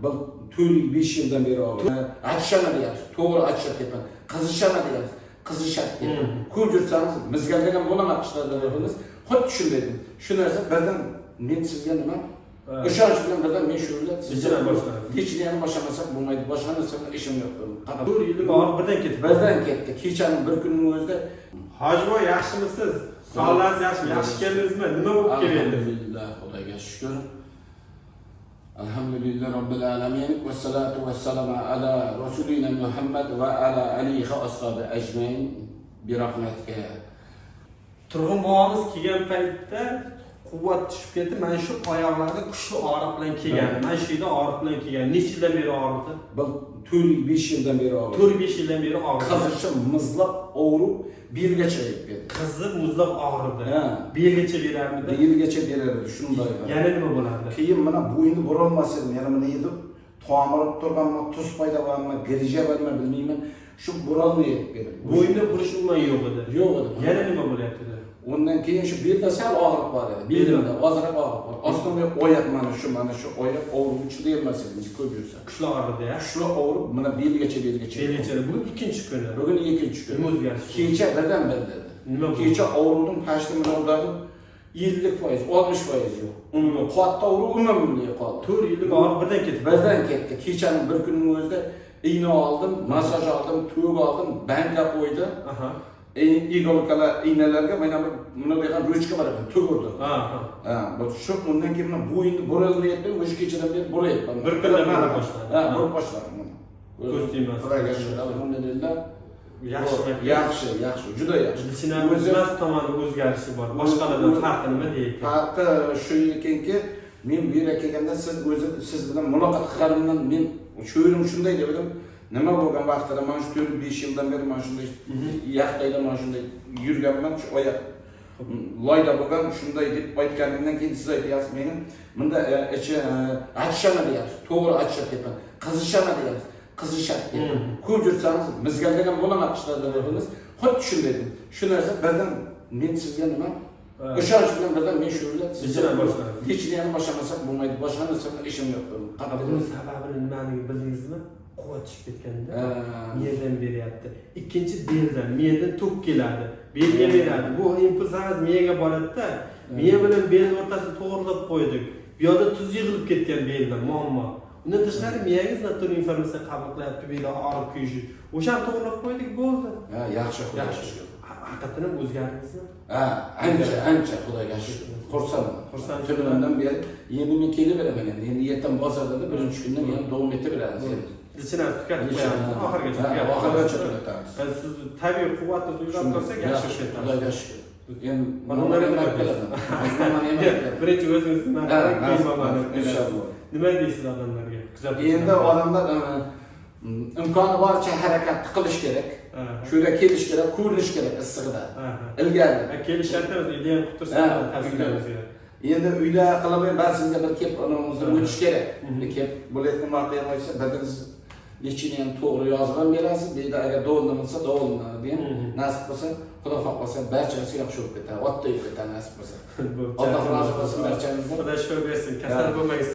Bu 4-5 yıldan beri ağrıyor. Açışama deyapsiz, to'g'ri açışat deyapman. Qizishama deyapsiz, qizishat deyapman. Ko'p yursangiz mizgaldagan bo'lamoqchilar deyapmiz. Xuddi shunday edim. Shu narsa birdan men sizga nima? Ishonch bilan birdan men shu bilan sizga boshladim. Hech nima boshamasak bo'lmaydi. Boshqa narsa bilan ishim yo'q. 4 yillik og'riq birdan ketdi. Kechaning bir kunning o'zida Hojiboy yaxshimisiz? Sog'lig'ingiz yaxshimi? Yaxshi keldingizmi? Nima bo'lib keldingiz? Alhamdulillah, Xudoga shukr. Alhamdulillah Robbil alamin va salatu va salam ala rasulina Muhammad va ala alihi va ashabi ajmain bi rahmatika. Turg'un bobomiz kelgan paytda quvvat tushib ketdi. Mana shu oyoqlarda kuchli og'riq bilan kelgan. Mana shu yerda og'riq bilan kelgan. Necha yildan beri og'ridi? Bu 4-5 yildan beri og'ridi. 4-5 yildan beri og'ridi. Qizishi muzlab og'rib, belgacha yetib ketdi. Qizib muzlab og'ridi. Belgacha berarmidi? Belgacha berardi, shunday. Yana nima bo'lardi? Keyin mana bo'yinni burolmasin, yana nima edi? Tomirib turganmi, tuz paydo bo'lganmi, grija bo'lganmi bilmayman. Shu burolni yetib berdi. Bo'yinda burish umuman yo'q edi. Yo'q edi. Yana nima bo'lyapti? Ondan keyin shu belda sal og'riq bor edi. Belimda ozroq og'riq bor. Ostimga oyoq mana shu oyoq og'ruvchi deyilmas edi, ko'p yursa. Kuchli og'ridi-ya. Kuchli og'rib, mana belgacha. Belgacha. Bu ikkinchi kuni. Bugun ikkinchi kun. Nima o'zgarish? Kecha birdan bildi. Nima bo'ldi? Kecha og'ridim, pashtim bilan 50%, 60% yo'q. Umuman qattiq og'riq umuman qoldi. 4 yillik og'riq birdan ketdi. Birdan ketdi. Kechaning bir kunning o'zida iğne aldım, masaj aldım, tüyük aldım, banka qo'ydi. Aha. Igolkalar, iğnelerge mana buni degan ruchka bor ekan, tugurdi. Bu shu undan keyin bo'yinni buralmayapman, o'sha kechadan beri burayapman. Bir kundan beri boshladi. Bir boshladim. Ko'z tegmas. Alhamdulillah. Yaxshi. Yaxshi, juda yaxshi. O'zimiz tomoni o'zgarishi bor. Boshqalardan farqi nima deydi? Farqi shu ekanki, men bu yerga kelganda siz bilan muloqot qilganimdan men shu o'yim shunday dedim. Nima bo'lgan vaqtida men shu 4-5 yildan beri men shunday yaqdayda men shunday yurganman, shu oyoq loyda bo'lgan shunday deb aytganimdan keyin siz aytyapsiz meni bunda ichi achishama deyapsiz, to'g'ri achishat deyapman. Qizishama deyapsiz, qizishat deyapman. Ko'p yursangiz mizgaldagan bo'lamoqchilar deyapmiz. Xuddi shunday edim. Shu narsa birdan men sizga nima? Ishonch bilan birdan men shu bilan sizga boshladim. Hech nima boshamasak bo'lmaydi. Boshqa narsa bilan ishim yo'q. Buning sababini nimaligini bildingizmi? Quvvat tushib ketganda miyadan beryapti. Ikkinchi beldan, miyadan tok keladi. Belga beradi. Bu impulsangiz miyaga boradi-da. Miya bilan bel o'rtasini to'g'rilab qo'ydik. Bu yerda tuz yig'ilib ketgan beldan muammo. Undan tashqari miyangiz noto'g'ri informatsiya qabul qilyapti, belda og'riq kuyishi. O'shani to'g'rilab qo'ydik, bo'ldi. Yaxshi, yaxshi. Haqiqatan o'zgardingizmi? Ancha Xudoga shukr. Xursandman. Kunimdan beri endi men kelaveraman endi. Endi ertaga bozorda birinchi kundan yana davom etaveramiz endi. Ichini tugatib qo'yamiz. Oxirigacha tugatamiz. Siz tabiiy quvvatni uylab tursak yaxshi ketadi. Xudoga shukr. Endi mana ularga nima qilaman? Birinchi o'zingizni inshaalloh. Nima deysiz odamlarga? Endi odamlar imkoni boricha harakat qilish kerak. Shu yerga kelish kerak, ko'rinish kerak issig'ida. Ilgari. Kelishyapti, uyda ham qilib tavsiyalaringizga. Endi uyda qilaman, men sizga bir kelib onamizdan o'tish kerak. Kelib bo'layotgan vaqtda ham aytsa, biriniz lechini ham to'g'ri yozib ham berasiz. Deydi, agar do'lni bo'lsa, do'lni degan. Nasib bo'lsa, Xudo xohlasa barchasi yaxshi bo'lib ketadi. Otda yurib ketadi nasib bo'lsa. Alloh rozi bo'lsin barchamizdan. Xudo shifo bersin. Kasal bo'lmaysiz.